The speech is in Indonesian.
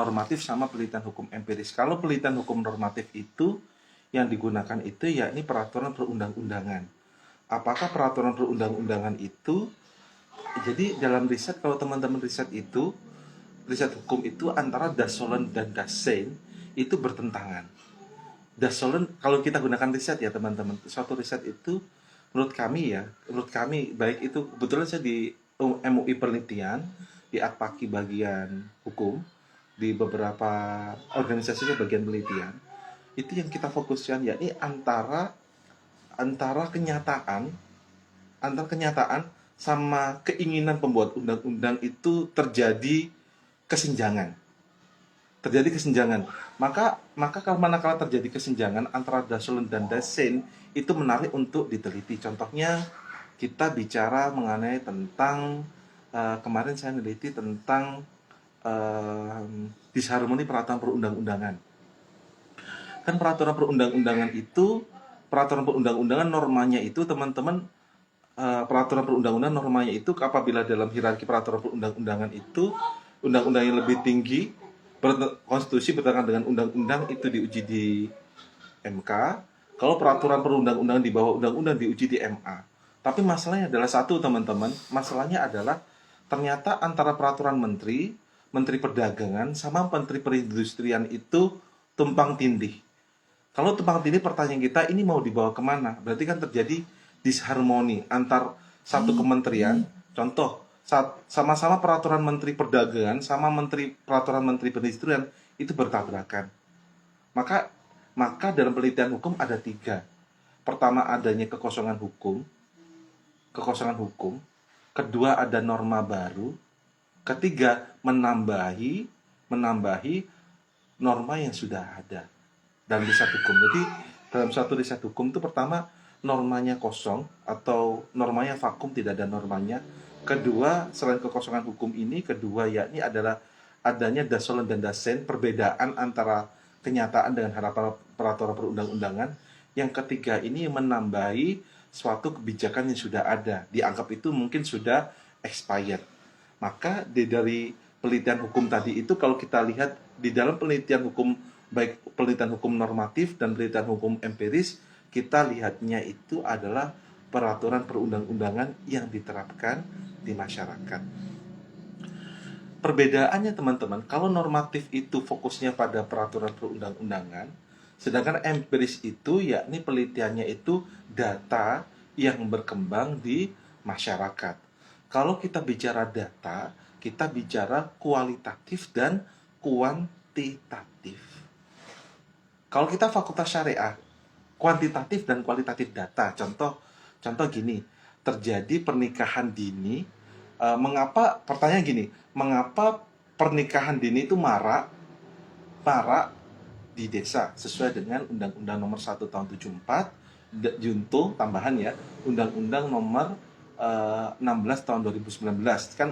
normatif sama penelitian hukum empiris. Kalau penelitian hukum normatif itu yang digunakan itu yakni peraturan perundang-undangan. Apakah peraturan perundang-undangan itu, jadi dalam riset, kalau teman-teman riset itu, riset hukum itu antara Das Solon dan Das Sein itu bertentangan. Das Solon, kalau kita gunakan riset ya teman-teman, suatu riset itu menurut kami baik itu kebetulan saya di MUI penelitian, di Atpaki bagian hukum, di beberapa organisasi bagian penelitian, itu yang kita fokuskan yakni antara antara kenyataan sama keinginan pembuat undang-undang itu terjadi kesenjangan. Maka kalau manakala terjadi kesenjangan antara Das Solon dan Das Sein, itu menarik untuk diteliti. Contohnya kita bicara mengenai tentang kemarin saya meneliti tentang disharmoni peraturan perundang-undangan. Kan peraturan perundang-undangan normanya itu teman-teman, peraturan perundang-undangan normanya itu apabila dalam hierarki peraturan perundang-undangan itu undang-undang yang lebih tinggi konstitusi bertentangan dengan undang-undang itu diuji di MK. Kalau peraturan perundang-undangan di bawah undang-undang diuji di MA. Tapi masalahnya adalah satu teman-teman, masalahnya adalah ternyata antara peraturan menteri perdagangan sama menteri perindustrian itu tumpang tindih. Kalau tumpang tindih, pertanyaan kita ini mau dibawa kemana? Berarti kan terjadi disharmoni antar satu kementerian. Contoh, sama-sama peraturan menteri perdagangan sama peraturan menteri perindustrian itu bertabrakan. Maka dalam penelitian hukum ada 3. Pertama, adanya kekosongan hukum. Kedua, ada norma baru. Ketiga, menambahi norma yang sudah ada dalam riset hukum. Jadi dalam satu riset hukum itu pertama normanya kosong atau normanya vakum, tidak ada normanya. Kedua, selain kekosongan hukum ini, yakni adalah adanya Das Solon dan Das Sein, perbedaan antara kenyataan dengan harapan peraturan perundang-undangan. Yang ketiga ini menambahi suatu kebijakan yang sudah ada, dianggap itu mungkin sudah expired. Maka dari penelitian hukum tadi itu, kalau kita lihat di dalam penelitian hukum, baik penelitian hukum normatif dan penelitian hukum empiris, kita lihatnya itu adalah peraturan perundang-undangan yang diterapkan di masyarakat. Perbedaannya teman-teman, kalau normatif itu fokusnya pada peraturan perundang-undangan, sedangkan empiris itu yakni penelitiannya itu data yang berkembang di masyarakat. Kalau kita bicara data, kita bicara kualitatif dan kuantitatif. Kalau kita fakultas syariah, kuantitatif dan kualitatif data. Contoh gini, terjadi pernikahan dini. Pertanyaan gini, mengapa pernikahan dini itu marak di desa sesuai dengan Undang-Undang Nomor 1 Tahun 74, junto tambahan ya, Undang-Undang Nomor 16 Tahun 2019 kan